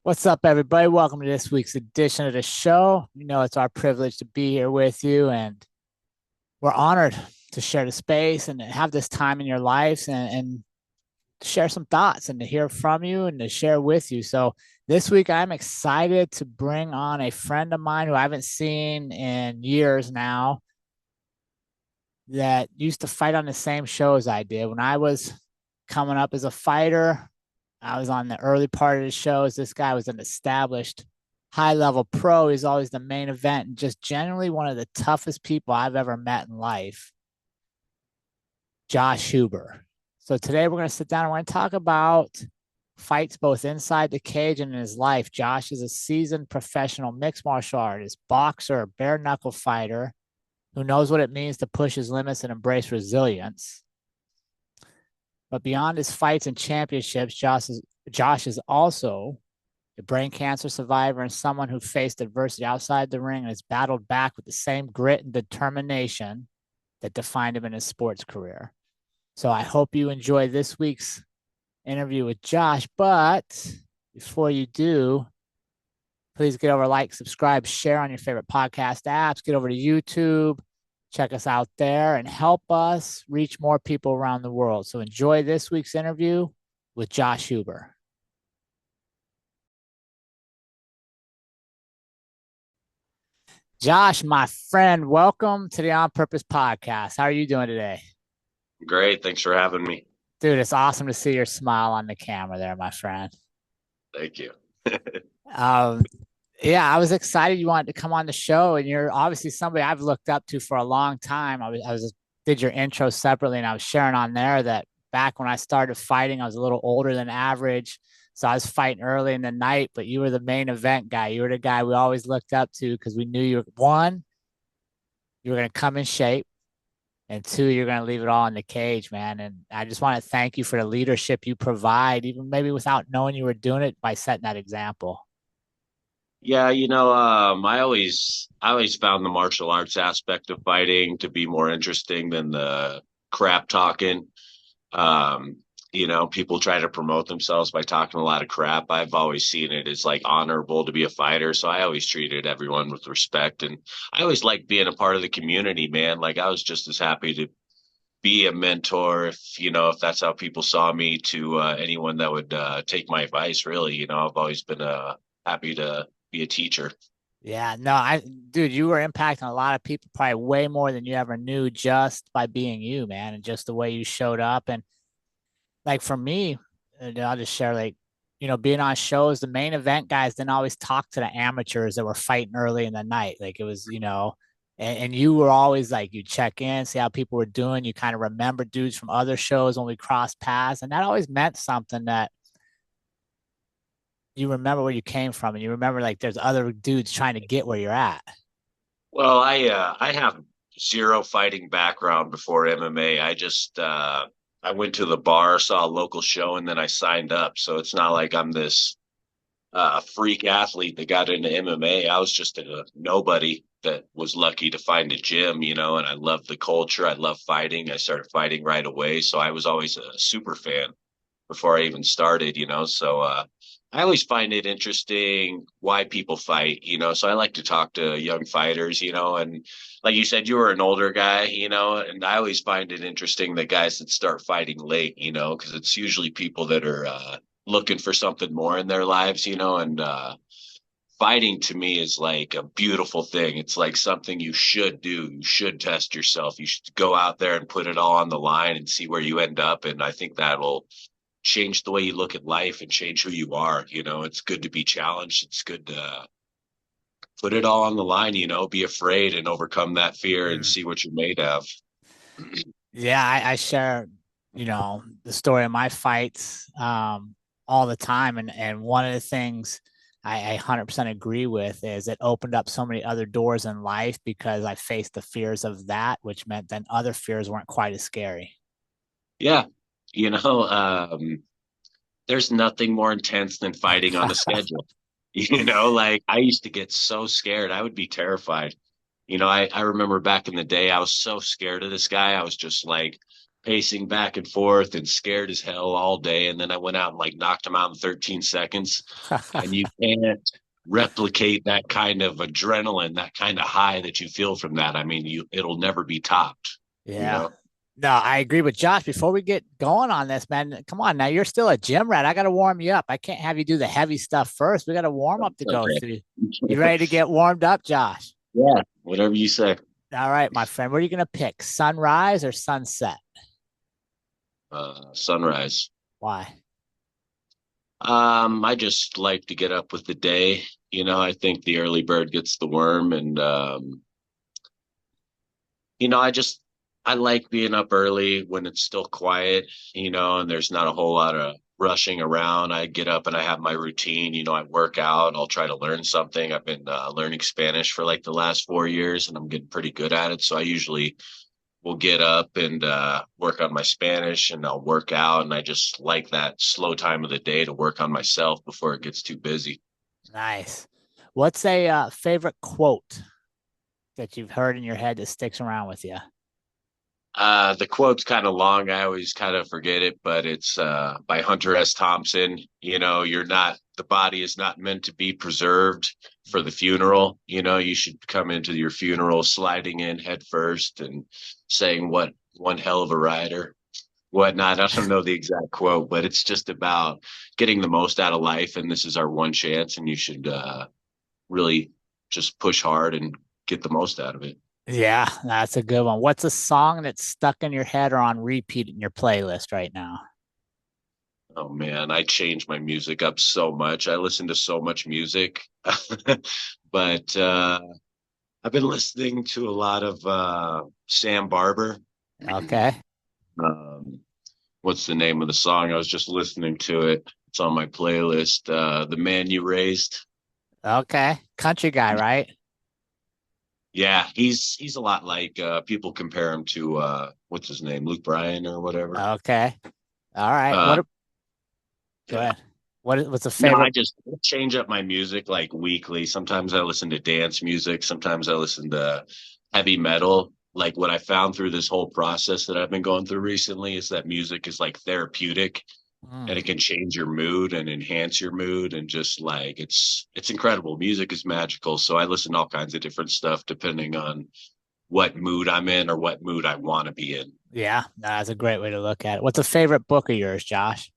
What's up, everybody? Welcome to this week's edition of the show. It's our privilege to be here with you, and we're honored to share the space and to have this time in your lives and to share some thoughts and to hear from you and to share with you. So, this week, I'm excited to bring on a friend of mine who I haven't seen in years now that used to fight on the same show as I did. When I was coming up as a fighter, I was on the early part of the shows. This guy was an established high level pro. He's always the main event and just generally one of the toughest people I've ever met in life, Josh Huber. So today we're going to sit down and we're going to talk about fights both inside the cage and in his life. Josh is a seasoned professional mixed martial artist, boxer, bare knuckle fighter who knows what it means to push his limits and embrace resilience. But beyond his fights and championships, Josh is also a brain cancer survivor and someone who faced adversity outside the ring and has battled back with the same grit and determination that defined him in his sports career. So I hope you enjoy this week's interview with Josh. But before you do, please get over, like, subscribe, share on your favorite podcast apps, get over to YouTube, check us out there, and help us reach more people around the world. So enjoy this week's interview with Josh Huber. Josh, my friend, welcome to the On Purpose podcast. How are you doing today? Great. Thanks for having me. Dude, it's awesome to see your smile on the camera there, my friend. Thank you. Um, yeah, I was excited you wanted to come on the show, and you're obviously somebody I've looked up to for a long time. I was did your intro separately, and I was sharing on there that back when I started fighting, I was a little older than average, so I was fighting early in the night. But you were the main event guy. You were the guy we always looked up to because we knew you were going to come in shape, and two, you're going to leave it all in the cage, man. And I just want to thank you for the leadership you provide, even maybe without knowing you were doing it by setting that example. Yeah, I always found the martial arts aspect of fighting to be more interesting than the crap talking. Um, People try to promote themselves by talking a lot of crap. I've always seen it as like honorable to be a fighter, so I always treated everyone with respect, and I always liked being a part of the community, man. Like I was just as happy to be a mentor if that's how people saw me to anyone that would take my advice. Really, I've always been happy to be a teacher. Yeah, no, dude, you were impacting a lot of people probably way more than you ever knew just by being you, man, and just the way you showed up. And like for me, I'll just share like, being on shows, the main event guys didn't always talk to the amateurs that were fighting early in the night. Like it was, and you were always like, you check in, see how people were doing. You kind of remember dudes from other shows when we crossed paths. And that always meant something that you remember where you came from and you remember like there's other dudes trying to get where you're at. Well, I have zero fighting background before MMA. I went to the bar, saw a local show, and then I signed up. So it's not like I'm this freak athlete that got into MMA. I was just a nobody that was lucky to find a gym, and I love the culture. I love fighting. I started fighting right away. So I was always a super fan before I even started, So I always find it interesting why people fight, So I like to talk to young fighters, and like you said, you were an older guy, and I always find it interesting the guys that start fighting late, because it's usually people that are looking for something more in their lives, and fighting to me is like a beautiful thing. It's like something you should do. You should test yourself. You should go out there and put it all on the line and see where you end up. And I think that'll change the way you look at life and change who you are. It's good to be challenged. It's good to put it all on the line, be afraid and overcome that fear and Mm. see what you're made of. Yeah, I share, the story of my fights all the time. And one of the things I 100% agree with is it opened up so many other doors in life because I faced the fears of that, which meant then other fears weren't quite as scary. Yeah. You know, um, there's nothing more intense than fighting on a schedule. Like I used to get so scared. I would be terrified. I remember back in the day, I was so scared of this guy. I was just like, pacing back and forth and scared as hell all day. And then I went out and like knocked him out in 13 seconds. And you can't replicate that kind of adrenaline, that kind of high that you feel from that. I mean, it'll never be topped, you Yeah. know? No, I agree with Josh. Before we get going on this, man, come on now. You're still a gym rat. I got to warm you up. I can't have you do the heavy stuff first. We got a warm up to go Okay. through. You ready to get warmed up, Josh? Yeah. Whatever you say. All right, my friend. What are you going to pick? Sunrise or sunset? Sunrise. Why? I just like to get up with the day. I think the early bird gets the worm, and I like being up early when it's still quiet, and there's not a whole lot of rushing around. I get up and I have my routine. I work out. I'll try to learn something. I've been learning Spanish for like the last 4 years, and I'm getting pretty good at it. So I usually will get up and work on my Spanish, and I'll work out. And I just like that slow time of the day to work on myself before it gets too busy. Nice. What's a favorite quote that you've heard in your head that sticks around with you? The quote's kind of long. I always kind of forget it, but it's by Hunter S. Thompson. The body is not meant to be preserved for the funeral. You should come into your funeral sliding in head first and saying, "What one hell of a rider," whatnot. I don't know the exact quote, but it's just about getting the most out of life. And this is our one chance, and you should really just push hard and get the most out of it. Yeah, that's a good one. What's a song that's stuck in your head or on repeat in your playlist right now? Oh man, I change my music up so much. I listen to so much music. But I've been listening to a lot of Sam Barber. Okay. Um, what's the name of the song? I was just listening to it. It's on my playlist. The Man You Raised. Okay. Country guy, right? Yeah, he's a lot like people compare him to what's his name, Luke Bryan or whatever. Okay. All right. Uh, Go yeah. ahead. What's a No, favorite? I just change up my music like weekly. Sometimes I listen to dance music. Sometimes I listen to heavy metal. Like what I found through this whole process that I've been going through recently is that music is like therapeutic, and Mm, it can change your mood and enhance your mood, and just like it's incredible. Music is magical. So I listen to all kinds of different stuff depending on what mood I'm in or what mood I want to be in. yeah, that's a great way to look at it. What's a favorite book of yours, Josh?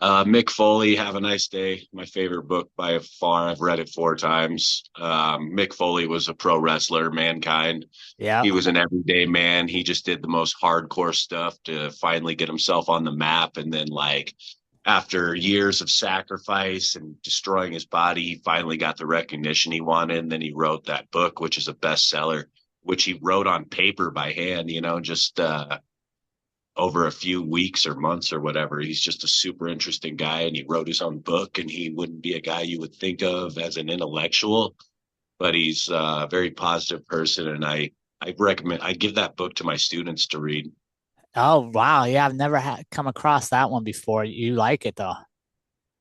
Mick Foley, Have a Nice Day. My favorite book by far. I've read it 4 times. Mick Foley was a pro wrestler, Mankind. Yeah. He was an everyday man. He just did the most hardcore stuff to finally get himself on the map. And then, like, after years of sacrifice and destroying his body, he finally got the recognition he wanted. And then he wrote that book, which is a bestseller, which he wrote on paper by hand, just over a few weeks or months or whatever. He's just a super interesting guy, and he wrote his own book, and he wouldn't be a guy you would think of as an intellectual, but he's a very positive person. And I give that book to my students to read. Oh, wow. Yeah, I've never come across that one before. You like it though.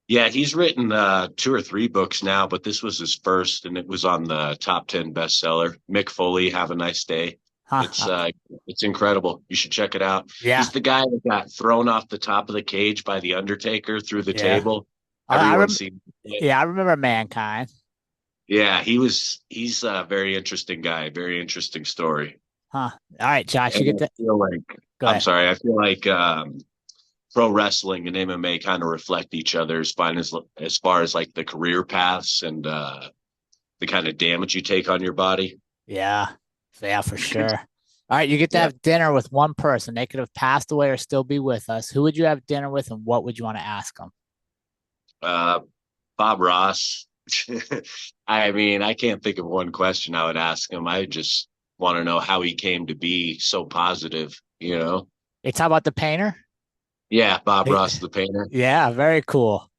Yeah, he's written 2 or 3 books now, but this was his first, and it was on the top 10 bestseller. Mick Foley, Have a Nice Day. Huh. It's Okay. uh, it's incredible. You should check it out. Yeah. He's the guy that got thrown off the top of the cage by the Undertaker through the Yeah. table. I Everyone's rem seen it. yeah, I remember Mankind. Yeah, he's a very interesting guy, very interesting story. Huh. All right, Josh, you And get I that. feel like Go I'm ahead. sorry, I feel like pro wrestling and MMA kind of reflect each other as far as like the career paths and the kind of damage you take on your body. Yeah. Yeah, for sure. All right, you get to Yeah. have dinner with one person. They could have passed away or still be with us. Who would you have dinner with, and what would you want to ask them? Uh, Bob Ross. I mean, I can't think of one question I would ask him. I just want to know how he came to be so positive. They talk about the painter. Yeah, Bob Eh, Ross, the painter. Yeah, very cool.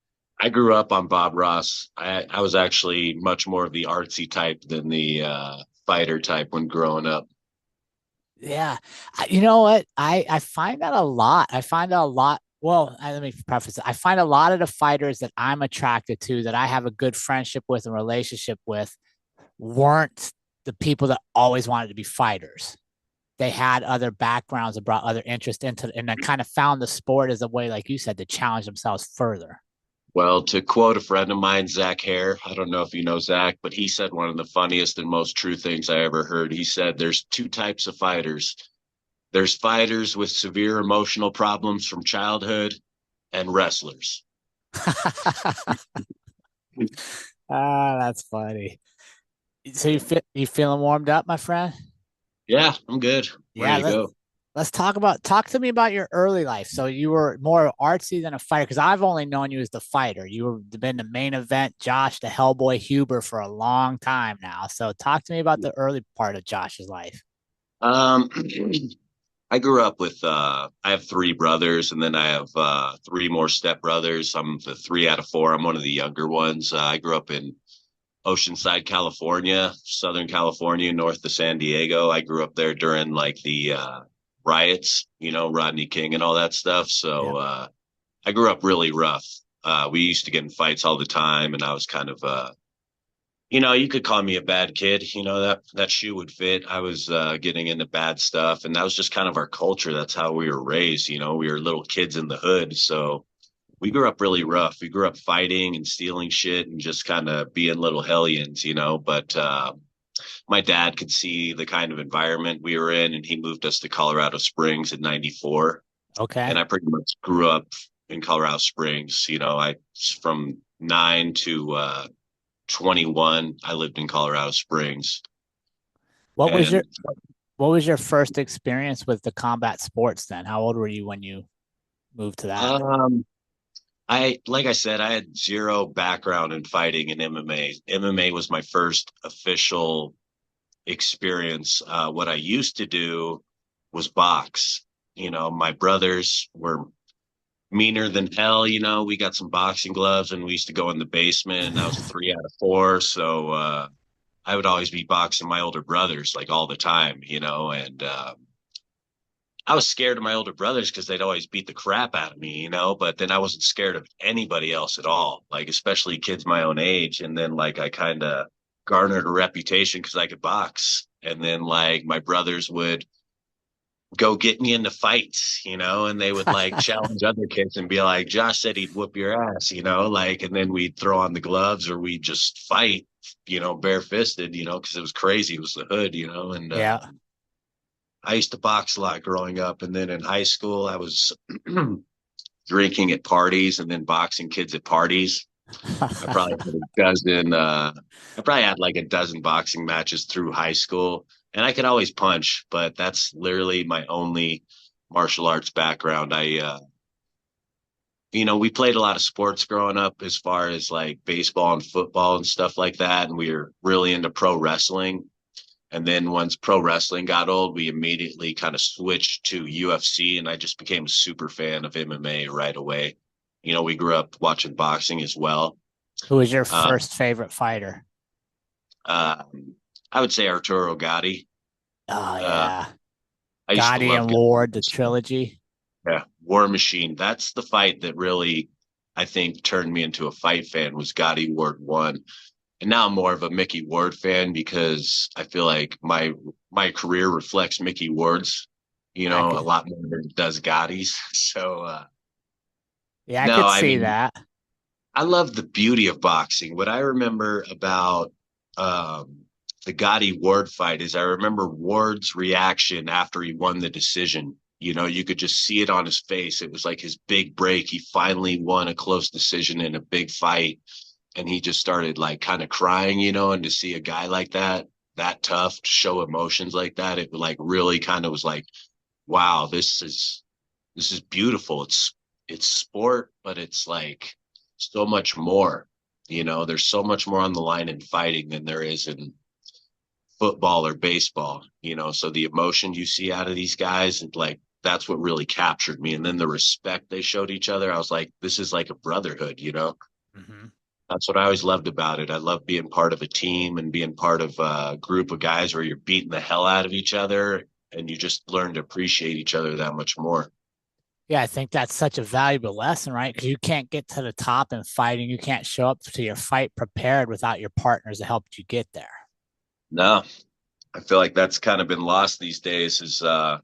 I grew up on Bob Ross. I was actually much more of the artsy type than the fighter type when growing up. Yeah. You know what? I find that a lot. I find that a lot. Well, let me preface it. I find a lot of the fighters that I'm attracted to, that I have a good friendship with and relationship with, weren't the people that always wanted to be fighters. they had other backgrounds and brought other interest into it, and then kind of found the sport as a way, like you said, to challenge themselves further. Well, to quote a friend of mine, Zach Hare, I don't know if you know Zach, but he said one of the funniest and most true things I ever heard. He said there's two types of fighters. There's fighters with severe emotional problems from childhood and wrestlers. That's funny. So you feeling warmed up, my friend? Yeah, I'm good. Yeah, Ready to go. let's talk to me about your early life. So you were more artsy than a fighter because I've only known you as the fighter. You were been the main event, Josh the Hellboy Huber for a long time now. So talk to me about the early part of Josh's life. Um, I grew up with I have three brothers and then I have three more stepbrothers. I'm the three out of four. I'm one of the younger ones. I grew up in Oceanside, California, Southern California, north of San Diego. I grew up there during like the riots, Rodney King and all that stuff. Yeah. So I grew up really rough. We used to get in fights all the time, and I was kind of you could call me a bad kid. That shoe would fit. I was getting into bad stuff, and that was just kind of our culture. That's how we were raised. We were little kids in the hood, so we grew up really rough. We grew up fighting and stealing shit and just kind of being little hellions. But my dad could see the kind of environment we were in, and he moved us to Colorado Springs in '94. And Okay. I pretty much grew up in Colorado Springs. I from 9 to 21, I lived in Colorado Springs. What was your And what was your first experience with the combat sports then? How old were you when you moved to that? um, like I said, I had zero background in fighting in MMA. MMA was my first official experience. What I used to do was box. My brothers were meaner than hell. We got some boxing gloves and we used to go in the basement, and I was a three out of four. So I would always be boxing my older brothers like all the time. And I was scared of my older brothers because they'd always beat the crap out of me. But then I wasn't scared of anybody else at all, like especially kids my own age. And then like I kind of garnered a reputation because I could box. And then like my brothers would go get me into fights, and they would like challenge other kids and be like, Josh said he'd whoop your ass, like, and then we'd throw on the gloves or we'd just fight, bare fisted, because it was crazy. It was the hood, and Yeah. I used to box a lot growing up. And then in high school, I was drinking at parties and then boxing kids at parties. I probably had a dozen. I probably had like a dozen boxing matches through high school, and I could always punch, but that's literally my only martial arts background. We played a lot of sports growing up, as far as like baseball and football and stuff like that, and we were really into pro wrestling. And then once pro wrestling got old, we immediately kind of switched to UFC, and I just became a super fan of MMA right away. We grew up watching boxing as well. Who was your Uh, first favorite fighter? I would say Arturo Gatti. Oh Uh, yeah. I used to Gotti love and Gatti. Ward, the trilogy. Yeah, War Machine. That's the fight that really, I think, turned me into a fight fan. Was Gotti Ward one, and now I'm more of a Mickey Ward fan because I feel like my career reflects Mickey Ward's, I a could lot more than it does Gotti's. So yeah, I no, could I see mean, that. I love the beauty of boxing. What I remember about um, the Gotti Ward fight is I remember Ward's reaction after he won the decision. You could just see it on his face. It was like his big break. He finally won a close decision in a big fight. And he just started like kind of crying, and to see a guy like that tough, show emotions like that, it like really kind of was like, wow, this is beautiful. It's sport, but it's like so much more. There's so much more on the line in fighting than there is in football or baseball. So the emotion you see out of these guys, and like that's what really captured me. And then the respect they showed each other, I was like, this is like a brotherhood. Hmm. That's what I always loved about it. I love being part of a team and being part of a group of guys where you're beating the hell out of each other and you just learn to appreciate each other that much more. Yeah, I think that's such a valuable lesson, right? Because you can't get to the top in fighting. You can't show up to your fight prepared without your partners that helped you get there. No, I feel like that's kind of been lost these days is the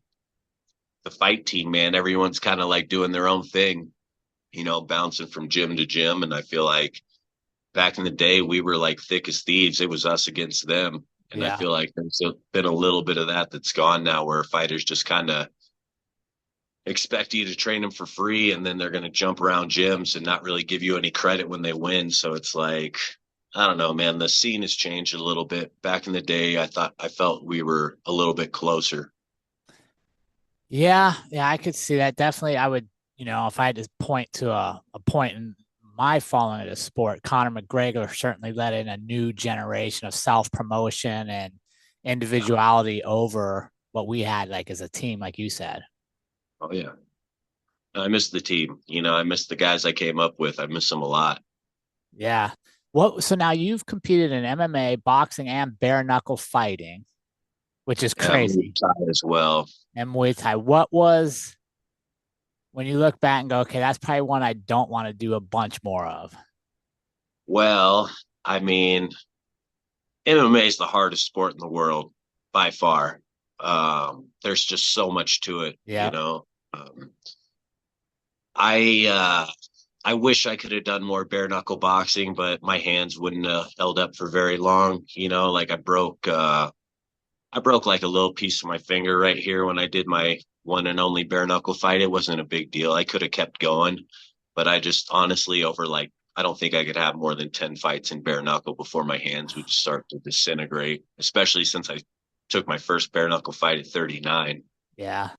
fight team, man. Everyone's kind of like doing their own thing, bouncing from gym to gym. And I feel like back in the day, we were like thick as thieves. It was us against them. And I Yeah. feel like there's been a little bit of that that's gone now where fighters just kind of expect you to train them for free and then they're going to jump around gyms and not really give you any credit when they win. So it's like, I don't know, man, the scene has changed a little bit. Back in the day, I felt we were a little bit closer. Yeah, yeah, I could see that. Definitely, I would, if I had to point to a point in my following of the sport, Conor McGregor certainly led in a new generation of self-promotion and individuality over what we had like as a team, like you said. Oh yeah. I miss the team. I miss the guys I came up with. I miss them a lot. Yeah. So now you've competed in MMA, boxing, and bare knuckle fighting, which is Yeah, Muay crazy. Thai as well. And Muay Thai. What was when you look back and go, okay, that's probably one I don't want to do a bunch more of. Well, I mean, MMA is the hardest sport in the world by far. There's just so much to it, Yeah. Um, I wish I could have done more bare knuckle boxing, but my hands wouldn't have held up for very long. Like I broke like a little piece of my finger right here when I did my one and only bare knuckle fight. It wasn't a big deal. I could have kept going, but I just honestly over like I don't think I could have more than 10 fights in bare knuckle before my hands would start to disintegrate, especially since I took my first bare knuckle fight at 39 Yeah.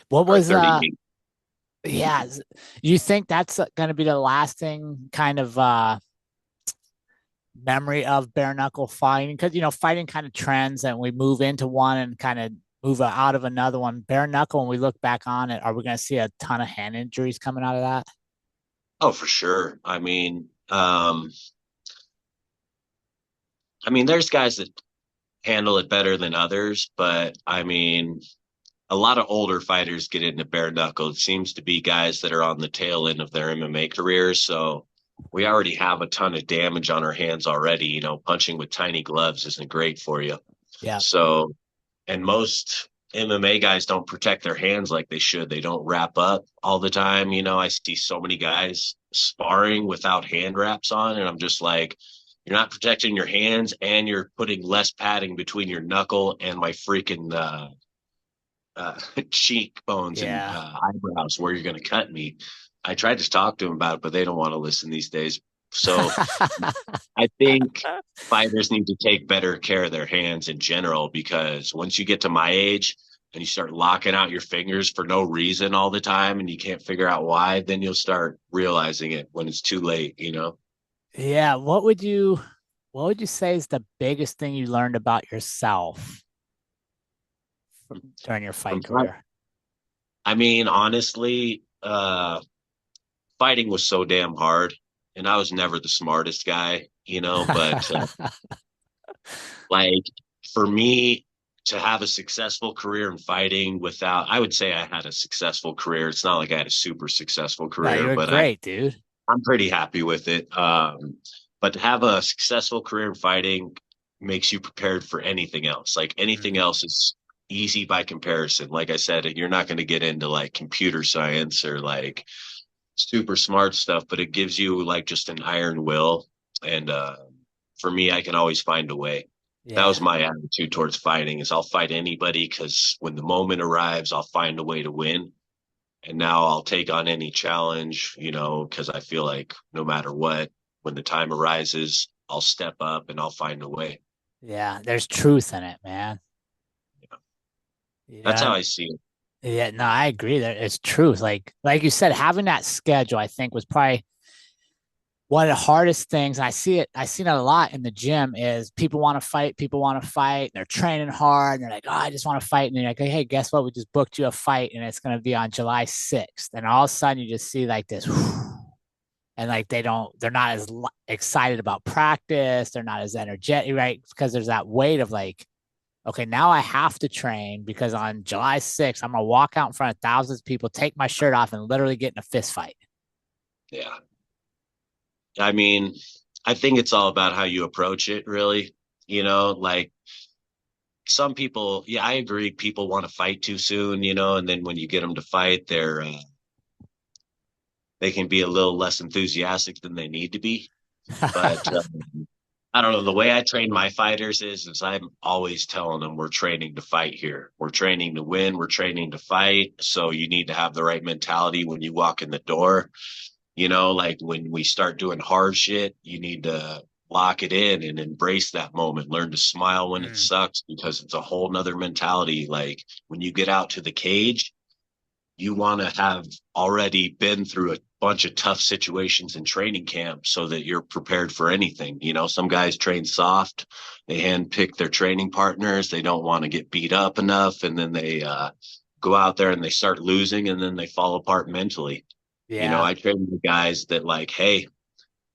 What or was 38. yeah, you think that's going to be the lasting kind of memory of bare knuckle fighting because fighting kind of trends and we move into one and kind of move out of another one. Bare knuckle, when we look back on it, are we going to see a ton of hand injuries coming out of that? Oh, for sure. I mean, there's guys that handle it better than others, but I mean, a lot of older fighters get into bare knuckle. It seems to be guys that are on the tail end of their MMA careers. So we already have a ton of damage on our hands already. Punching with tiny gloves isn't great for you. Yeah. So, and most MMA guys don't protect their hands like they should. They don't wrap up all the time. I see so many guys sparring without hand wraps on, and I'm just like, you're not protecting your hands and you're putting less padding between your knuckle and my freaking cheekbones and Yeah. eyebrows where you're going to cut me. I tried to talk to them about it, but they don't want to listen these days. So I think fighters need to take better care of their hands in general because once you get to my age and you start locking out your fingers for no reason all the time and you can't figure out why, then you'll start realizing it when it's too late. Yeah. What would you say is the biggest thing you learned about yourself during your fight From career? I mean, honestly, fighting was so damn hard, and I was never the smartest guy. But like for me to have a successful career in fighting without, I would say I had a successful career. It's not like I had a super successful No, career, you're but great, dude. I'm pretty happy with it. But to have a successful career in fighting makes you prepared for anything else. Like anything Mhm. else is easy by comparison. Like I said, you're not going to get into like computer science or like super smart stuff, but it gives you like just an iron will. And for me, I can always find a way. That was Yeah. my attitude towards fighting is I'll fight anybody because when the moment arrives, I'll find a way to win. And now I'll take on any challenge, because I feel like no matter what, when the time arises, I'll step up and I'll find a way. Yeah. There's truth in it, man. That's how Yeah. I see it. Yeah, no, I agree. That it's truth. Like you said, having that schedule, I think, was probably one of the hardest things. And I see it a lot in the gym is people want to fight, they're training hard, and they're like, oh, I just want to fight. And they're like, hey, guess what? We just booked you a fight and it's gonna be on July 6th. And all of a sudden you just see like this and like they're not as excited about practice, they're not as energetic, right? Because there's that weight of like, okay, now I have to train because on July 6th, I'm going to walk out in front of thousands of people, take my shirt off, and literally get in a fist fight. Yeah. I mean, I think it's all about how you approach it, really. Like some people, yeah, I agree. People want to fight too soon, and then when you get them to fight, they can be a little less enthusiastic than they need to be. But I don't know. The way I train my fighters is I'm always telling them we're training to fight here. We're training to win. We're training to fight. So you need to have the right mentality when you walk in the door. Like when we start doing hard shit, you need to lock it in and embrace that moment. Learn to smile when it Mm, sucks because it's a whole nother mentality. Like when you get out to the cage, you want to have already been through a bunch of tough situations in training camp so that you're prepared for anything. Some guys train soft, they handpick their training partners, they don't want to get beat up enough, and then they go out there and they start losing and then they fall apart mentally. yeah. I train the guys that like, hey,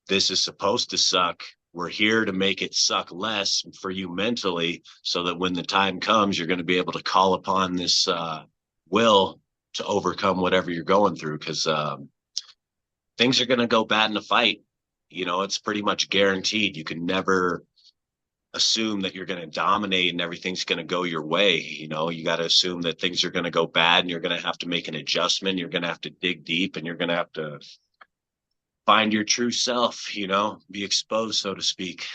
this is supposed to suck. We're here to make it suck less for you mentally so that when the time comes, you're going to be able to call upon this will to overcome whatever you're going through because things are going to go bad in a fight. It's pretty much guaranteed. You can never assume that you're going to dominate and everything's going to go your way. You got to assume that things are going to go bad and you're going to have to make an adjustment. You're going to have to dig deep and you're going to have to find your true self, be exposed, so to speak.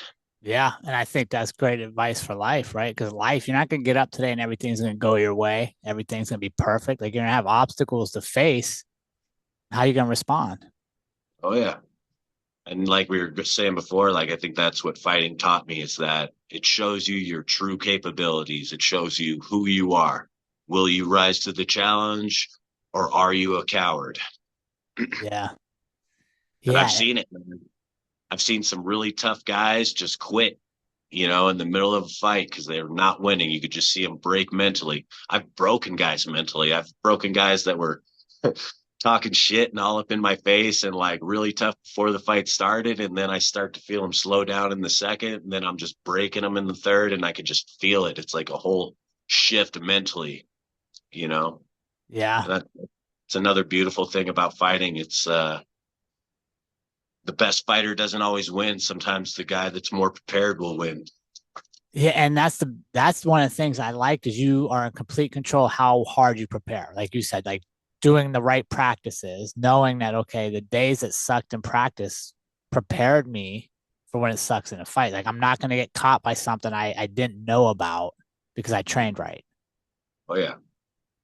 Yeah. And I think that's great advice for life, right? Because life, you're not going to get up today and everything's going to go your way. Everything's going to be perfect. Like you're going to have obstacles to face. How are you going to respond? Oh, yeah. And like we were just saying before, like I think that's what fighting taught me is that it shows you your true capabilities. It shows you who you are. Will you rise to the challenge or are you a coward? Yeah. And I've Yeah. seen it, man. I've seen some really tough guys just quit, in the middle of a fight because they're not winning. You could just see them break mentally. I've broken guys mentally. I've broken guys that were talking shit and all up in my face and like really tough before the fight started. And then I start to feel them slow down in the second. And then I'm just breaking them in the third and I could just feel it. It's like a whole shift mentally, you know? Yeah. And it's another beautiful thing about fighting. It's, the best fighter doesn't always win. Sometimes the guy that's more prepared will win. Yeah, and that's one of the things I like is you are in complete control how hard you prepare. Like you said, like doing the right practices, knowing that okay, the days that sucked in practice prepared me for when it sucks in a fight. Like I'm not gonna get caught by something I didn't know about because I trained right. Oh yeah.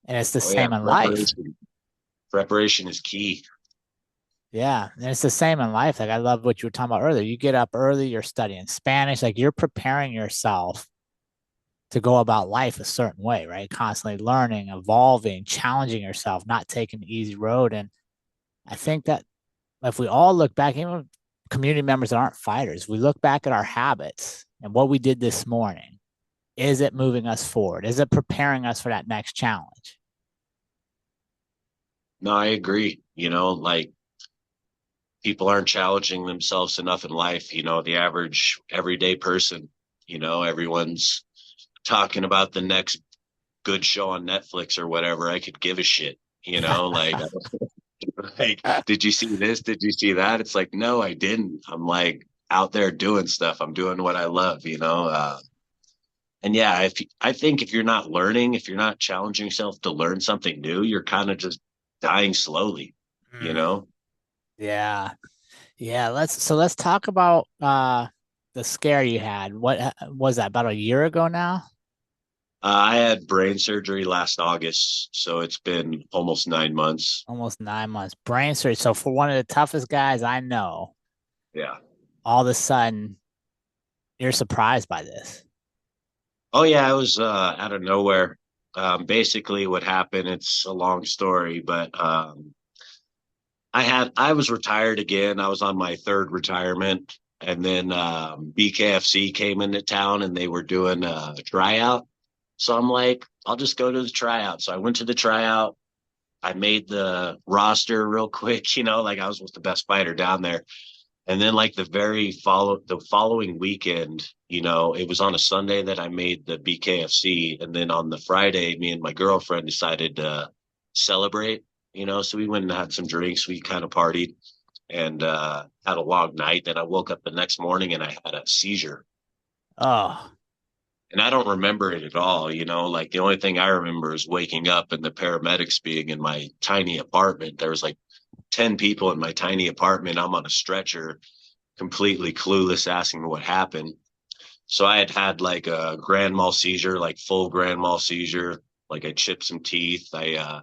And it's the Oh yeah. same in life. Preparation is key. Yeah. And it's the same in life. Like I love what you were talking about earlier. You get up early, you're studying Spanish, like you're preparing yourself to go about life a certain way, right? Constantly learning, evolving, challenging yourself, not taking the easy road. And I think that if we all look back, even community members that aren't fighters, we look back at our habits and what we did this morning. Is it moving us forward? Is it preparing us for that next challenge? No, I agree. Like people aren't challenging themselves enough in life. The average everyday person, everyone's talking about the next good show on Netflix or whatever. I could give a shit, like, like, did you see this? Did you see that? It's like, no, I didn't. I'm like out there doing stuff. I'm doing what I love, and yeah, I think if you're not learning, if you're not challenging yourself to learn something new, you're kind of just dying slowly, you Mm, know? yeah. Yeah. Let's talk about the scare you had. What was that about a year ago now? I had brain surgery last August, so it's been almost 9 months. Almost 9 months. Brain surgery. So for one of the toughest guys I know, Yeah. all of a sudden you're surprised by this. Oh yeah, I was out of nowhere. Basically what happened, it's a long story, but I was retired again. I was on my third retirement. And then BKFC came into town and they were doing a tryout. So I'm like, I'll just go to the tryout. So I went to the tryout. I made the roster real quick, like I was with the best fighter down there. And then like the following weekend, it was on a Sunday that I made the BKFC. And then on the Friday, me and my girlfriend decided to celebrate, so we went and had some drinks. We kind of partied and had a long night. Then I woke up the next morning and I had a seizure. Oh, And I don't remember it at all, like the only thing I remember is waking up and the paramedics being in my tiny apartment. There was like 10 people in my tiny apartment. I'm on a stretcher, completely clueless, asking me what happened. So I had like a grand mal seizure, like full grand mal seizure. Like I chipped some teeth. I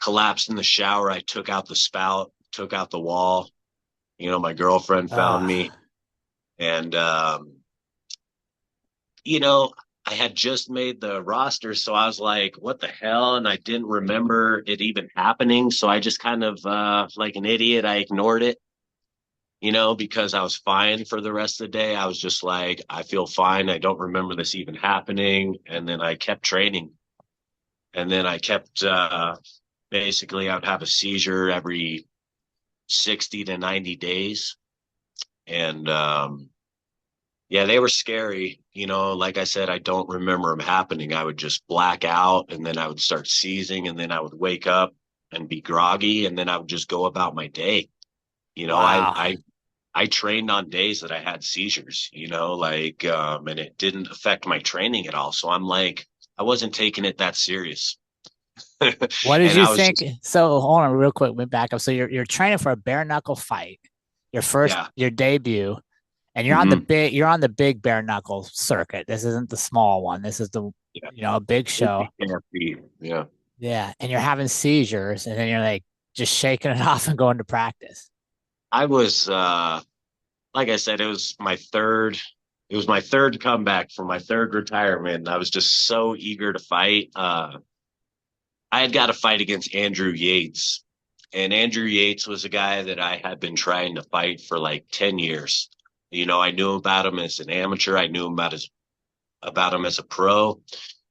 collapsed in the shower. I took out the spout, took out the wall. My girlfriend found Uh, me, and you know, I had just made the roster, so I was like, what the hell? And I didn't remember it even happening. So I just kind of, like an idiot, I ignored it, because I was fine for the rest of the day. I was just like, I feel fine. I don't remember this even happening. And then I kept training. And then I kept, basically, I would have a seizure every 60 to 90 days. And, yeah, they were scary. Like I said, I don't remember them happening. I would just black out and then I would start seizing and then I would wake up and be groggy and then I would just go about my day. You know, I wow. I I trained on days that I had seizures, like and it didn't affect my training at all. So I'm like, I wasn't taking it that serious. What did And you I was think? just So hold on real quick, we back up. So you're training for a bare knuckle fight, yeah. your debut, and Hmm. you're on the big bare knuckle circuit. This isn't the small one. This is the Yeah. a big show. Yeah. Yeah. And you're having seizures and then you're like just shaking it off and going to practice. I was like I said, it was my third comeback for my third retirement. And I was just so eager to fight. I had got a fight against Andrew Yates, and Andrew Yates was a guy that I had been trying to fight for like 10 years. I knew about him as an amateur. I knew about him as a pro.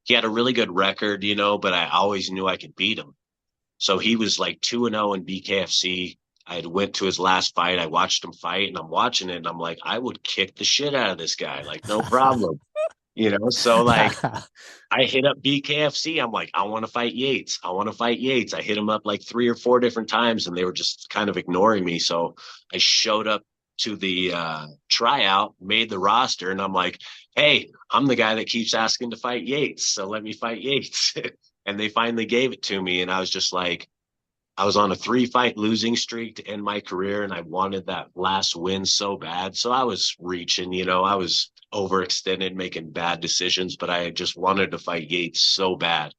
He had a really good record, but I always knew I could beat him. So he was like 2-0 in BKFC. I had went to his last fight. I watched him fight and I'm watching it and I'm like, I would kick the shit out of this guy. Like, no problem. So like I hit up BKFC. I'm like, I want to fight Yates. I want to fight Yates. I hit him up like 3 or 4 different times and they were just kind of ignoring me. So I showed up to the tryout, made the roster, and I'm like, hey, I'm the guy that keeps asking to fight Yates. So let me fight Yates. And they finally gave it to me. And I was just like, I was on a 3 fight losing streak to end my career, and I wanted that last win so bad. So I was reaching, I was overextended, making bad decisions, but I just wanted to fight Yates so bad.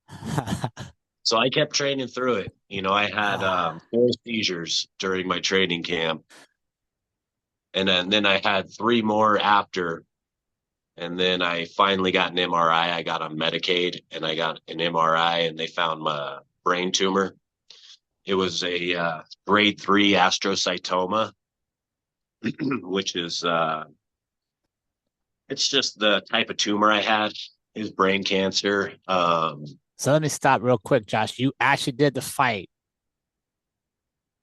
So I kept training through it. I had 4 seizures during my training camp, and then I had 3 more after. And then I finally got an MRI. I got on Medicaid, and I got an MRI, and they found my brain tumor. It was a grade 3 astrocytoma, which is it's just the type of tumor I had. Is brain cancer. So let me stop real quick, Josh. You actually did the fight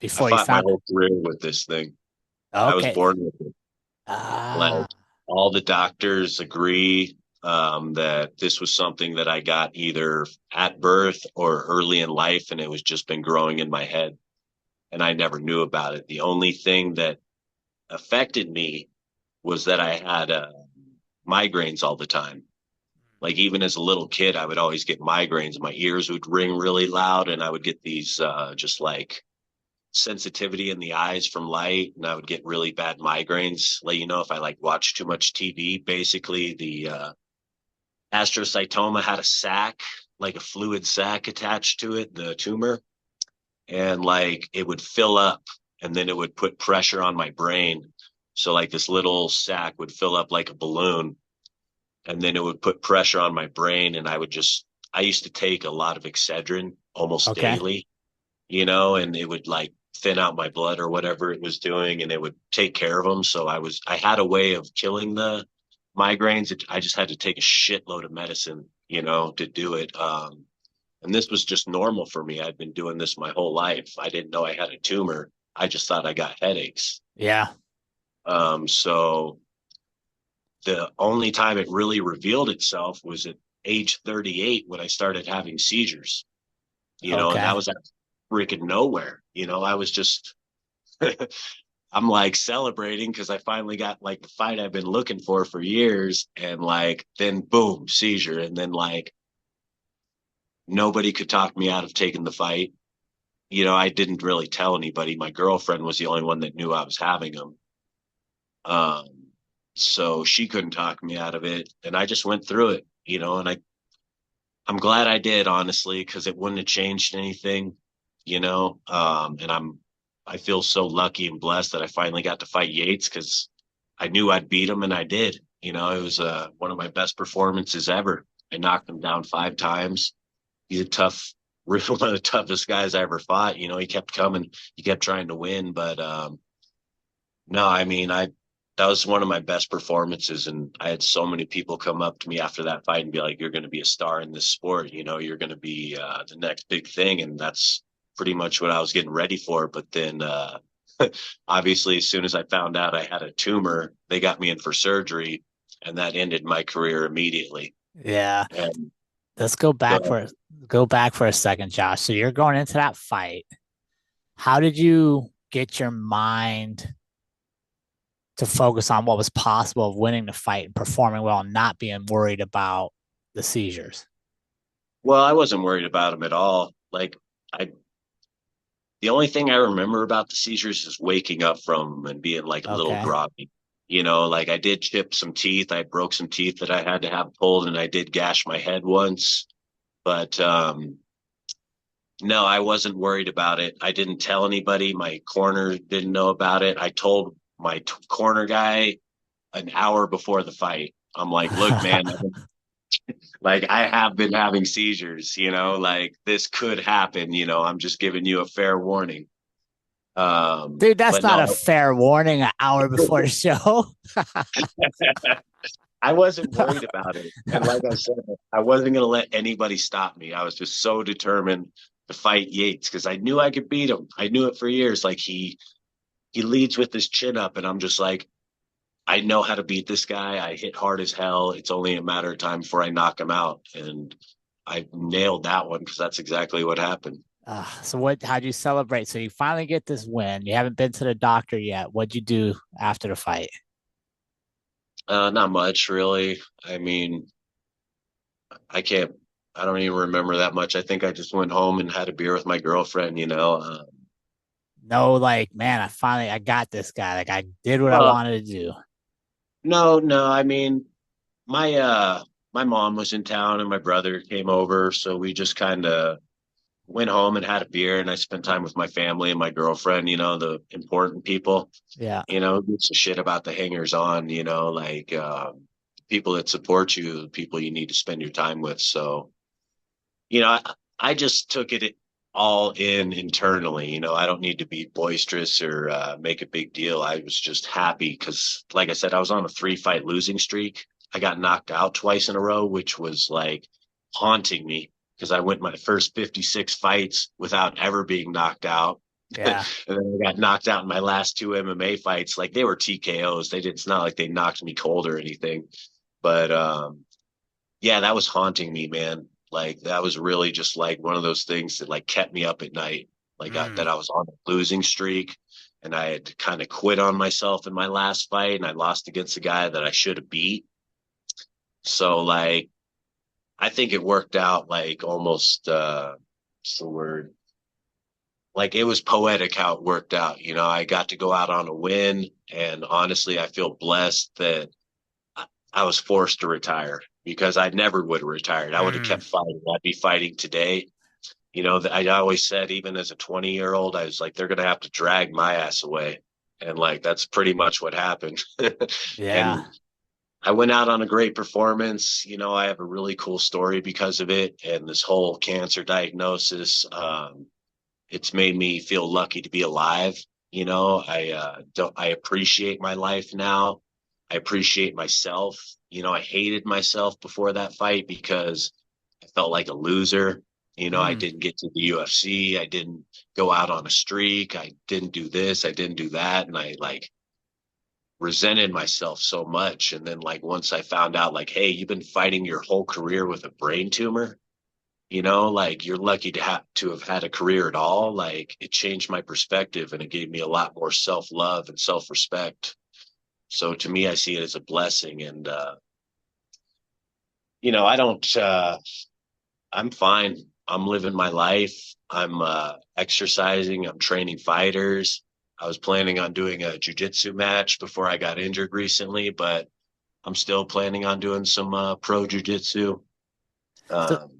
I before you fought my found it. whole career with this thing. I was Okay. born with it. Ah, Like all the doctors agree that this was something that I got either at birth or early in life, and it was just been growing in my head, and I never knew about it. The only thing that affected me was that I had migraines all the time. Like even as a little kid, I would always get migraines. My ears would ring really loud, and I would get these just like sensitivity in the eyes from light, and I would get really bad migraines. Like if I like watched too much TV, basically the astrocytoma had a sac, like a fluid sac attached to it, the tumor, and like it would fill up, and then it would put pressure on my brain. So like this little sac would fill up like a balloon, and then it would put pressure on my brain, and I used to take a lot of Excedrin almost okay. daily, and it would like thin out my blood or whatever it was doing, and it would take care of them. So I had a way of killing the migraines. I just had to take a shitload of medicine, to do it. And this was just normal for me. I'd been doing this my whole life. I didn't know I had a tumor. I just thought I got headaches. Yeah. So the only time it really revealed itself was at age 38 when I started having seizures, and Okay. that was at freaking nowhere. I was just I'm like celebrating because I finally got like the fight I've been looking for years. And like, then boom, seizure. And then like, nobody could talk me out of taking the fight. I didn't really tell anybody. My girlfriend was the only one that knew I was having them. Um, so she couldn't talk me out of it. And I just went through it, and I'm glad I did, honestly, because it wouldn't have changed anything, and I feel so lucky and blessed that I finally got to fight Yates because I knew I'd beat him and I did. It was one of my best performances ever. I knocked him down 5 times. He's a tough, really one of the toughest guys I ever fought. He kept coming, he kept trying to win, but no, I mean, that was one of my best performances, and I had so many people come up to me after that fight and be like, "You're going to be a star in this sport. You're going to be the next big thing," and that's pretty much what I was getting ready for. But then, obviously, as soon as I found out I had a tumor, they got me in for surgery, and that ended my career immediately. Yeah. And Let's go go back ahead. for a second, Josh. So you're going into that fight. How did you get your mind to focus on what was possible of winning the fight and performing well and not being worried about the seizures? Well, I wasn't worried about him at all. Like, I the only thing I remember about the seizures is waking up from them and being like a little Okay. groggy. Like I did chip some teeth. I broke some teeth that I had to have pulled, and I did gash my head once. But no, I wasn't worried about it. I didn't tell anybody. My corner didn't know about it. I told my corner guy an hour before the fight. I'm like, look, man, like I have been having seizures, like this could happen, I'm just giving you a fair warning. Dude, that's But not a no, fair warning an hour before the show. I wasn't worried about it. And like I said, I wasn't going to let anybody stop me. I was just so determined to fight Yates because I knew I could beat him. I knew it for years. Like he leads with his chin up, and I'm just like, I know how to beat this guy. I hit hard as hell. It's only a matter of time before I knock him out. And I nailed that one because that's exactly what happened. So how'd you celebrate? So you finally get this win. You haven't been to the doctor yet. What'd you do after the fight? Not much, really. I mean, I can't. I don't even remember that much. I think I just went home and had a beer with my girlfriend. No, like, man, I got this guy. Like I did what I Well, wanted to do. no, no. I mean, my mom was in town and my brother came over, so we just kind of went home and had a beer, and I spent time with my family and my girlfriend. The important people. Yeah. Who gives a shit about the hangers on. Like people that support you, the people you need to spend your time with. So I just took it all in internally. I don't need to be boisterous or make a big deal. I was just happy because, like I said, I was on a 3-fight losing streak. I got knocked out twice in a row, which was like haunting me because I went my first 56 fights without ever being knocked out. And Yeah. then I got knocked out in my last 2 MMA fights. Like they were TKOs. It's not like they knocked me cold or anything. But yeah, that was haunting me, man. Like that was really just like one of those things that like kept me up at night. Like Mm. that I was on a losing streak, and I had kind of quit on myself in my last fight, and I lost against a guy that I should have beat. So like I think it worked out like almost what's the word? Like it was poetic how it worked out. I got to go out on a win, and honestly, I feel blessed that I was forced to retire because I never would have retired. I would have Mm. kept fighting. I'd be fighting today. I always said, even as a 20-year-old, I was like, they're going to have to drag my ass away. And like, that's pretty much what happened. Yeah. And I went out on a great performance. I have a really cool story because of it. And this whole cancer diagnosis, it's made me feel lucky to be alive. I appreciate my life now. I appreciate myself. I hated myself before that fight because I felt like a loser. I Mm. didn't get to the UFC. I didn't go out on a streak. I didn't do this. I didn't do that. And I like resented myself so much. And then like once I found out like, hey, you've been fighting your whole career with a brain tumor. like you're lucky to have had a career at all. Like it changed my perspective and it gave me a lot more self-love and self-respect. So to me, I see it as a blessing. And I don't I'm fine. I'm living my life. I'm exercising, I'm training fighters. I was planning on doing a jujitsu match before I got injured recently, but I'm still planning on doing some pro jujitsu. So Um,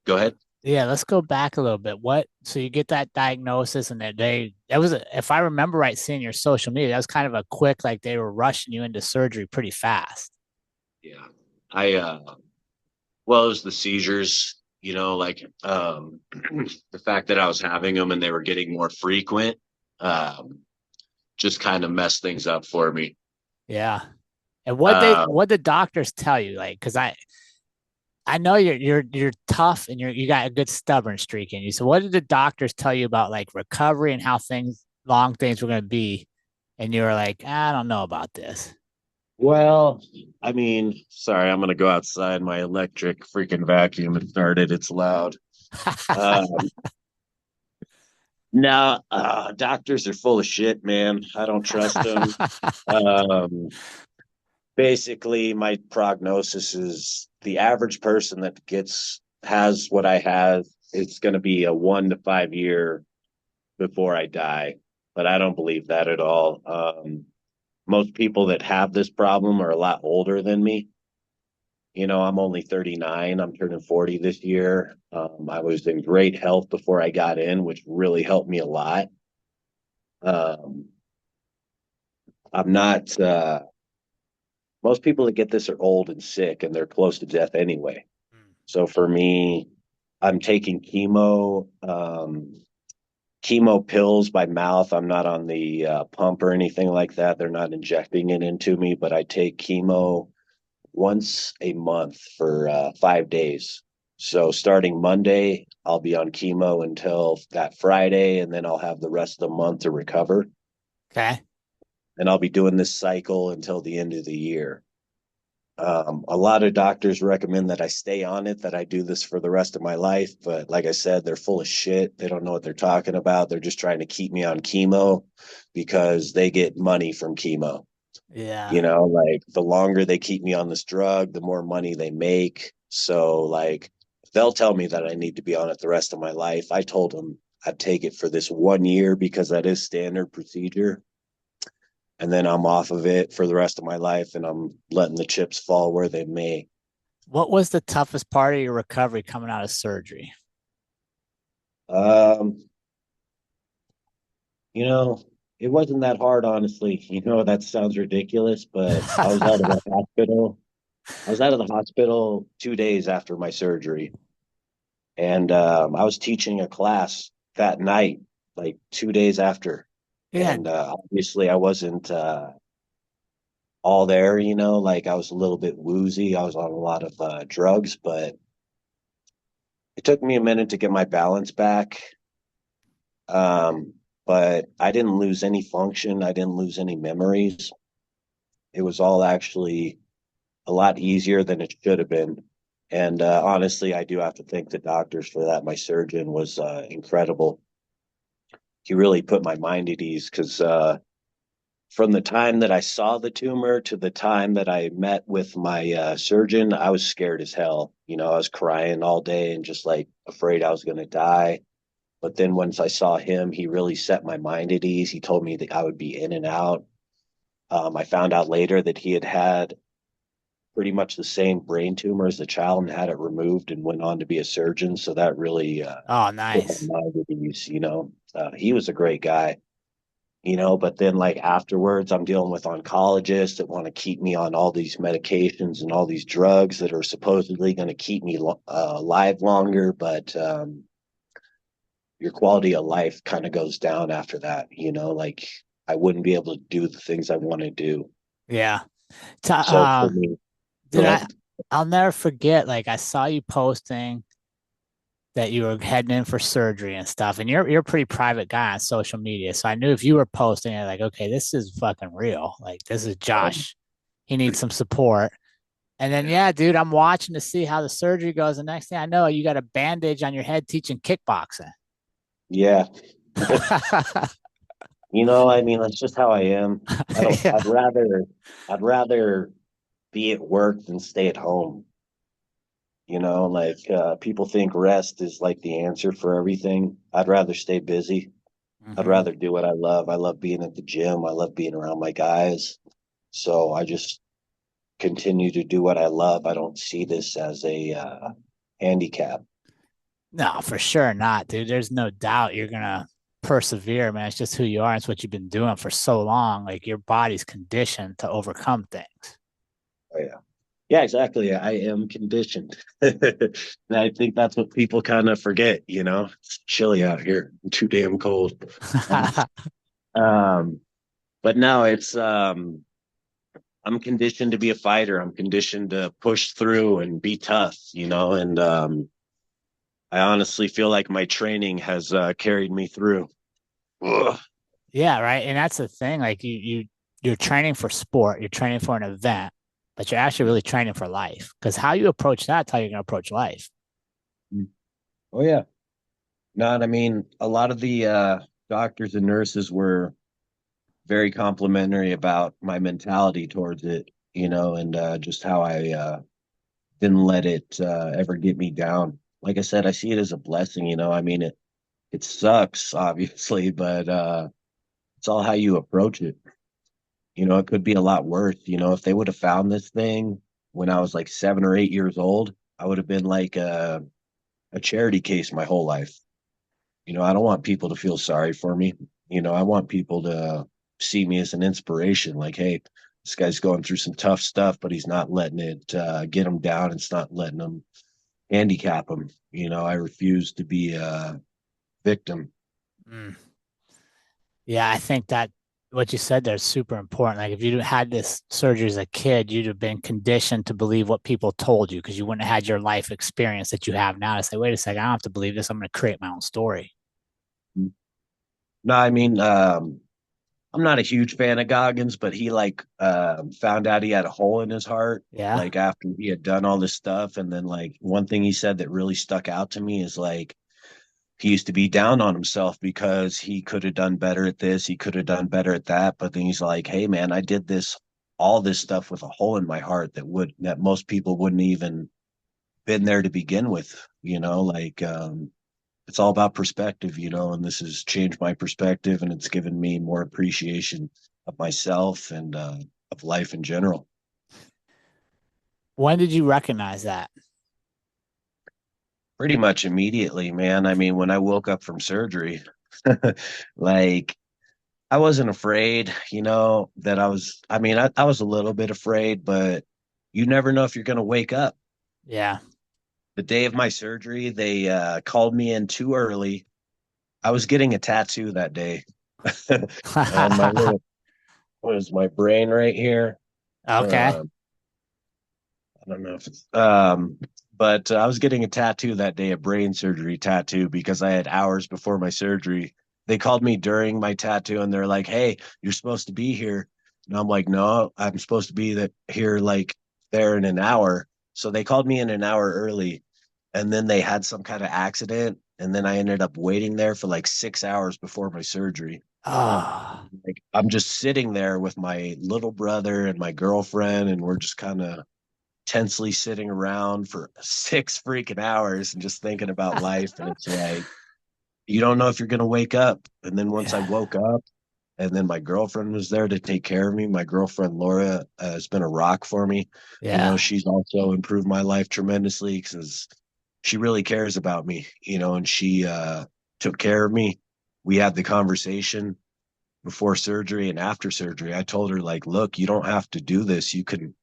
Go ahead. yeah, let's go back a little bit. So you get that diagnosis and that was, if I remember right, seeing your social media, that was kind of a quick, like they were rushing you into surgery pretty fast. Yeah. I well, it was the seizures, like the fact that I was having them and they were getting more frequent, um, just kind of messed things up for me. Yeah. And Uh, what the doctors tell you? Like, cause I know you're tough and you got a good stubborn streak in you. So what did the doctors tell you about like recovery and how long things were going to be? And you were like, I don't know about this. well, I mean, sorry, I'm gonna go outside. My electric freaking vacuum has started. It's loud. Um, no, doctors are full of shit, man. I don't trust them. Um, Basically, my prognosis is the average person that has what I have, it's going to be a 1 to 5 year before I die. But I don't believe that at all. Most people that have this problem are a lot older than me. I'm only 39. I'm turning 40 this year. I was in great health before I got in, which really helped me a lot. Um, I'm not, most people that get this are old and sick and they're close to death anyway. So for me, I'm taking chemo pills by mouth. I'm not on the pump or anything like that. They're not injecting it into me, but I take chemo once a month for 5 days. So starting Monday, I'll be on chemo until that Friday, and then I'll have the rest of the month to recover. Okay. And I'll be doing this cycle until the end of the year. A lot of doctors recommend that I stay on it, that I do this for the rest of my life. But like I said, they're full of shit. They don't know what they're talking about. They're just trying to keep me on chemo because they get money from chemo. Yeah. Like the longer they keep me on this drug, the more money they make. So, like, they'll tell me that I need to be on it the rest of my life. I told them I'd take it for this 1 year because that is standard procedure, and then I'm off of it for the rest of my life and I'm letting the chips fall where they may. What was the toughest part of your recovery coming out of surgery? Um, you know, it wasn't that hard, honestly. That sounds ridiculous, but I was out of the hospital. I was out of the hospital 2 days after my surgery, and I was teaching a class that night, like 2 days after. Yeah. And obviously, I wasn't all there. Like I was a little bit woozy. I was on a lot of drugs, but it took me a minute to get my balance back. Um, but I didn't lose any function. I didn't lose any memories. It was all actually a lot easier than it should have been. And honestly, I do have to thank the doctors for that. My surgeon was incredible. He really put my mind at ease because from the time that I saw the tumor to the time that I met with my surgeon, I was scared as hell. I was crying all day and just like afraid I was going to die. But then once I saw him, he really set my mind at ease. He told me that I would be in and out. I found out later that he had pretty much the same brain tumor as the child and had it removed and went on to be a surgeon. So that really Oh, put my nice. mind at ease. He was a great guy. But then like afterwards, I'm dealing with oncologists that want to keep me on all these medications and all these drugs that are supposedly going to keep me alive longer. But your quality of life kind of goes down after that, like I wouldn't be able to do the things I want to do. Yeah. So for me, go Did ahead. I'll never forget, like I saw you posting that you were heading in for surgery and stuff. And you're a pretty private guy on social media. So I knew if you were posting it, like, okay, this is fucking real. Like this is Um, Josh. He needs some support. And then, Yeah. yeah, dude, I'm watching to see how the surgery goes. The next thing I know, you got a bandage on your head teaching kickboxing. Yeah. I mean, that's just how I am. I don't, Yeah. I'd rather be at work than stay at home. People think rest is like the answer for everything. I'd rather stay busy. I'd Hmm. rather do what I love. I love being at the gym. I love being around my guys. So I just continue to do what I love. I don't see this as a handicap. No, for sure not, dude. There's no doubt you're gonna persevere, man. It's just who you are. It's what you've been doing for so long. Like your body's conditioned to overcome things. Oh, yeah. Yeah, exactly. I am conditioned. And I think that's what people kind of forget. It's chilly out here, too damn cold. Um, um, but no, I'm conditioned to be a fighter. I'm conditioned to push through and be tough, and I honestly feel like my training has carried me through. Ugh. Yeah, right. And that's the thing. Like you're training for sport, you're training for an event, but you're actually really training for life. Because how you approach that's how you're gonna approach life. Oh yeah. Not, I mean, a lot of the doctors and nurses were very complimentary about my mentality towards it, and just how I didn't let it ever get me down. Like I said, I see it as a blessing. I mean, it sucks, obviously, but it's all how you approach it. It could be a lot worse. If they would have found this thing when I was like 7 or 8 years old, I would have been like a charity case my whole life. I don't want people to feel sorry for me. I want people to see me as an inspiration. Like, hey, this guy's going through some tough stuff, but he's not letting it get him down. It's not letting him handicap him. I refuse to be a victim. Mm. Yeah, I think that what you said there is super important. Like if you had this surgery as a kid, you'd have been conditioned to believe what people told you because you wouldn't have had your life experience that you have now to say, wait a second, I don't have to believe this. I'm going to create my own story. No, I mean, I'm not a huge fan of Goggins, but he like found out he had a hole in his heart Yeah. like after he had done all this stuff. And then like one thing he said that really stuck out to me is like he used to be down on himself because he could have done better at this, he could have done better at that. But then he's like, hey man, I did all this stuff with a hole in my heart that most people wouldn't even been there to begin with. It's all about perspective, and this has changed my perspective and it's given me more appreciation of myself and of life in general. When did you recognize that? Pretty much immediately, man. I mean, when I woke up from surgery, like I wasn't afraid, that I mean, I was a little bit afraid, but you never know if you're going to wake up. Yeah. The day of my surgery, they called me in too early. I was getting a tattoo that day on my little, what is my brain right here? Okay. Uh, I don't know if it's but I was getting a tattoo that day, a brain surgery tattoo, because I had hours before my surgery. They called me during my tattoo and they're like, "Hey, you're supposed to be here." And I'm like, "No, I'm supposed to be here like there in an hour." So they called me in an hour early, and then they had some kind of accident, and then I ended up waiting there for like 6 hours before my surgery. Oh, Like I'm just sitting there with my little brother and my girlfriend, and we're just kind of tensely sitting around for 6 freaking hours and just thinking about life. And it's like, you don't know if you're going to wake up. And then once I yeah. woke up, and then my girlfriend was there to take care of me. My girlfriend Laura has been a rock for me. Yeah. She's also improved my life tremendously because she really cares about me, and she took care of me. We had the conversation before surgery and after surgery. I told her, like, look, you don't have to do this. You can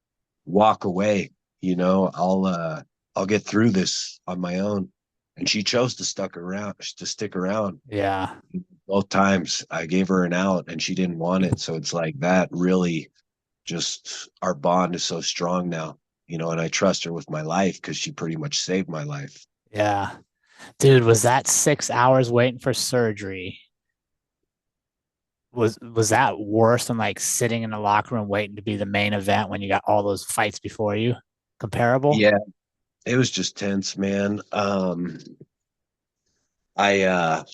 walk away. I'll get through this on my own. And she chose to stick around. Yeah. Both times I gave her an out and she didn't want it. So it's like that really just our bond is so strong now, and I trust her with my life because she pretty much saved my life. Yeah. Dude, was that 6 hours waiting for surgery? Was that worse than like sitting in the locker room waiting to be the main event when you got all those fights before you? Comparable? Yeah, it was just tense, man. I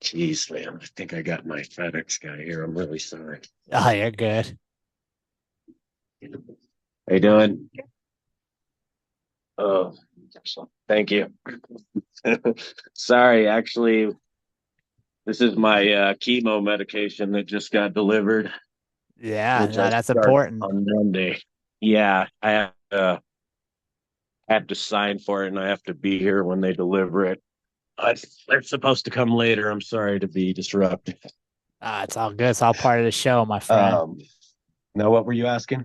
geez, man, I think I got my FedEx guy here. I'm really sorry. Oh, you're good. How you doing? Oh, thank you. Sorry, actually, this is my chemo medication that just got delivered, Yeah, which I no, that's start important. on Monday. Yeah, have to sign for it and I have to be here when they deliver it. They're supposed to come later. I'm sorry to be disrupted. It's all good. It's all part of the show, my friend. Um, Now what were you asking?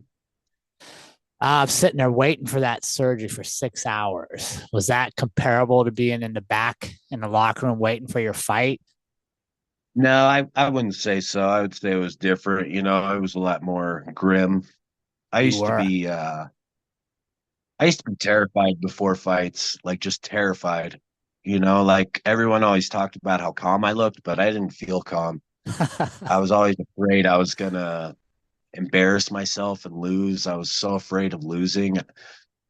I'm sitting there waiting for that surgery for 6 hours. Was that comparable to being in the back in the locker room waiting for your fight? No, I wouldn't say so. I would say it was different. You know, it was a lot more grim. I You used to were. be I used to be terrified before fights, like just terrified. You know, like everyone always talked about how calm I looked, but I didn't feel calm. I was always afraid I was gonna embarrass myself and lose. I was so afraid of losing.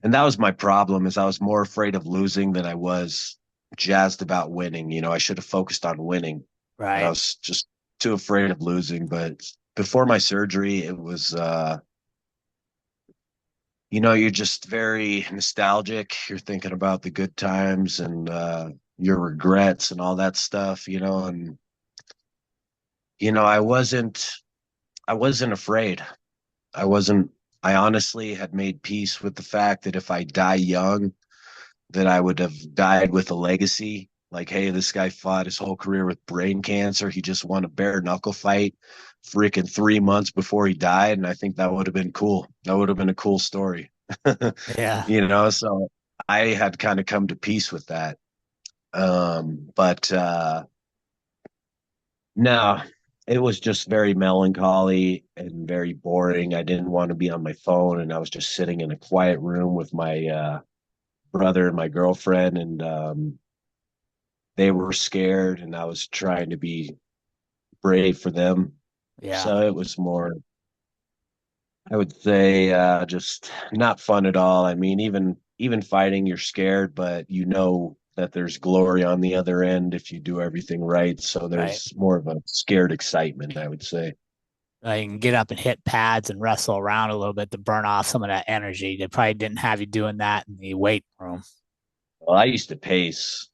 And that was my problem is I was more afraid of losing than I was jazzed about winning. You know, I should have focused on winning, but I Right. was just too afraid of losing. But before my surgery, it was you know, you're just very nostalgic. You're thinking about the good times and your regrets and all that stuff, you know, and you know, I wasn't afraid. I wasn't I honestly had made peace with the fact that if I die young, that I would have died with a legacy. Like, hey, this guy fought his whole career with brain cancer. He just won a bare knuckle fight freaking 3 months before he died. And I think that would have been cool. That would have been a cool story. Yeah. You know, so I had kind of come to peace with that. But no, it was just very melancholy and very boring. I didn't want to be on my phone, and I was just sitting in a quiet room with my brother and my girlfriend, and they were scared, and I was trying to be brave for them. Yeah. So it was more, I would say, just not fun at all. I mean, even fighting, you're scared, but you know that there's glory on the other end if you do everything right. So Right. there's more of a scared excitement, I would say. You can get up and hit pads and wrestle around a little bit to burn off some of that energy. They probably didn't have you doing that in the weight room. Well, I used to pace.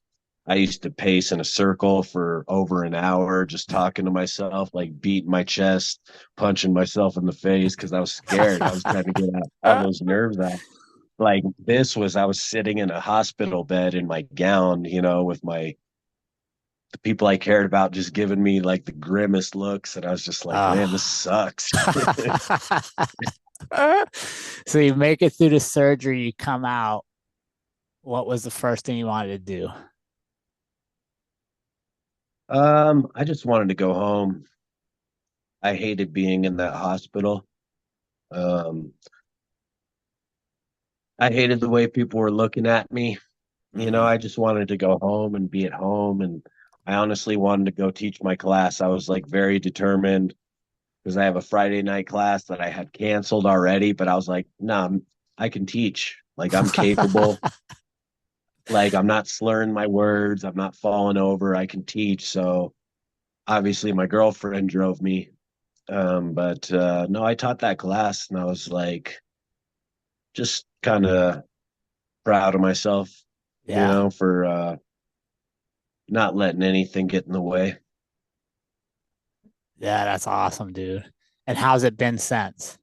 I used to pace in a circle for over an hour, just talking to myself, like beating my chest, punching myself in the face because I was scared. I was trying to get out all those nerves out. Like this was, I was sitting in a hospital bed in my gown, you know, with my the people I cared about just giving me like the grimmest looks, and I was just like, man, this Oh. sucks. So you make it through the surgery, you come out. What was the first thing you wanted to do? I just wanted to go home. I hated being in that hospital. Um, I hated the way people were looking at me. You know, Mm, I just wanted to go home and be at home. And I honestly wanted to go teach my class. I was like very determined because I have a Friday night class that I had canceled already. But I was like, no, nah, I can teach. Like, I'm capable. Like, I'm not slurring my words. I'm not falling over. I can teach. So obviously, my girlfriend drove me. But no, I taught that class and I was like, just kind of proud of myself, you yeah. know, for not letting anything get in the way. Yeah, that's awesome, dude. And how's it been since?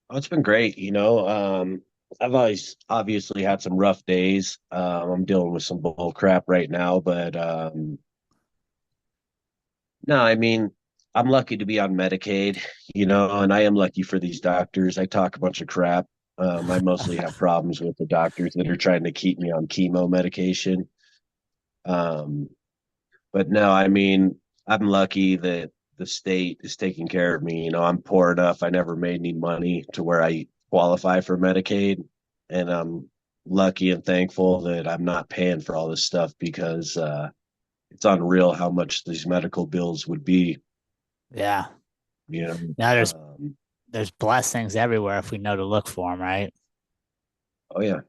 Oh, it's been great, you know. I've always obviously had some rough days. I'm dealing with some bull crap right now, but no, I mean, I'm lucky to be on Medicaid, you know, and I am lucky for these doctors. I talk a bunch of crap. I mostly have problems with the doctors that are trying to keep me on chemo medication. Um, but no, I mean, I'm lucky that the state is taking care of me. You know, I'm poor enough. I never made any money to where I qualify for Medicaid. And I'm lucky and thankful that I'm not paying for all this stuff because it's unreal how much these medical bills would be, Yeah. you know. Now there's Um, there's blessings everywhere if we know to look for them, right? Oh yeah.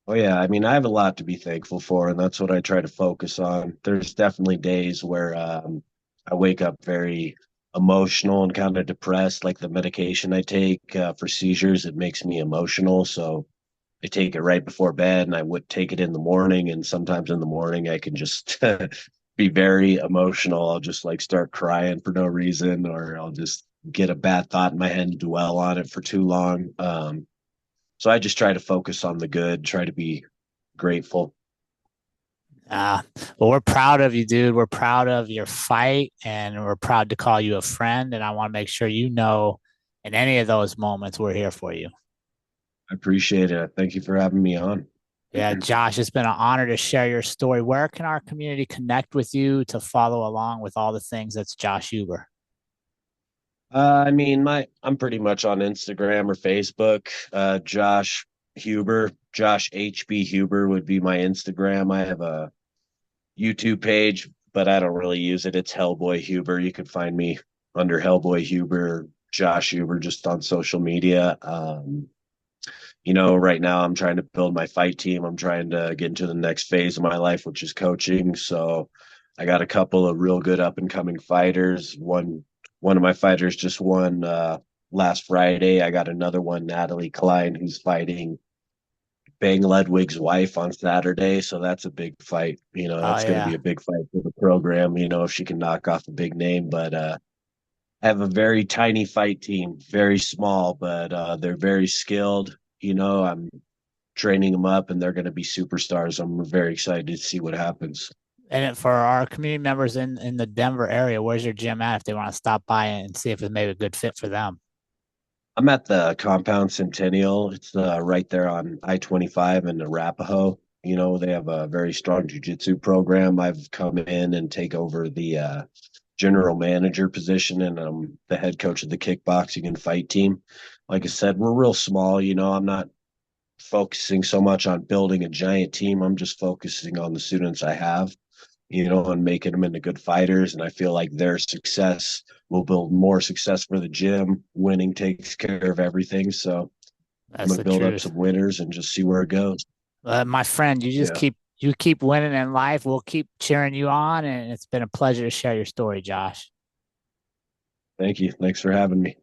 Oh yeah. I mean, I have a lot to be thankful for, and that's what I try to focus on. There's definitely days where I wake up very emotional and kind of depressed, like the medication I take for seizures, it makes me emotional. So I take it right before bed and I would take it in the morning. And sometimes in the morning, I can just be very emotional. I'll just like start crying for no reason, or I'll just get a bad thought in my head and dwell on it for too long. So I just try to focus on the good, try to be grateful. Uh, well, we're proud of you, dude. We're proud of your fight and we're proud to call you a friend. And I want to make sure you know in any of those moments, we're here for you. I appreciate it. Thank you for having me on. Yeah, Josh, it's been an honor to share your story. Where can our community connect with you to follow along with all the things that's Josh Huber? I mean, I'm pretty much on Instagram or Facebook. Josh Huber, Josh HB Huber would be my Instagram. I have a YouTube page, but I don't really use it. It's Hellboy Huber. You can find me under Hellboy Huber, Josh Huber, just on social media. Right now I'm trying to build my fight team. I'm trying to get into the next phase of my life, which is coaching. So I got a couple of real good up and coming fighters. One of my fighters just won last Friday. I got another one, Natalie Klein, who's fighting Bang Ledwig's wife on Saturday. So that's a big fight. Oh, That's going to be yeah. a big fight for the program, if she can knock off a big name. But I have a very tiny fight team, very small, but they're very skilled. I'm training them up and they're going to be superstars. I'm very excited to see what happens. And for our community members in the Denver area, where's your gym at if they want to stop by and see if it's maybe a good fit for them? I'm at the Compound Centennial. It's right there on I-25 in Arapahoe. They have a very strong jiu-jitsu program. I've come in and take over the general manager position, and I'm the head coach of the kickboxing and fight team. Like I said, we're real small. I'm not focusing so much on building a giant team. I'm just focusing on the students I have, and making them into good fighters. And I feel like their success will build more success for the gym. Winning takes care of everything. So I'm That's going to the build up truth. some winners and just see where it goes. My friend, Yeah. you keep winning in life. We'll keep cheering you on, and it's been a pleasure to share your story, Josh. Thank you. Thanks for having me.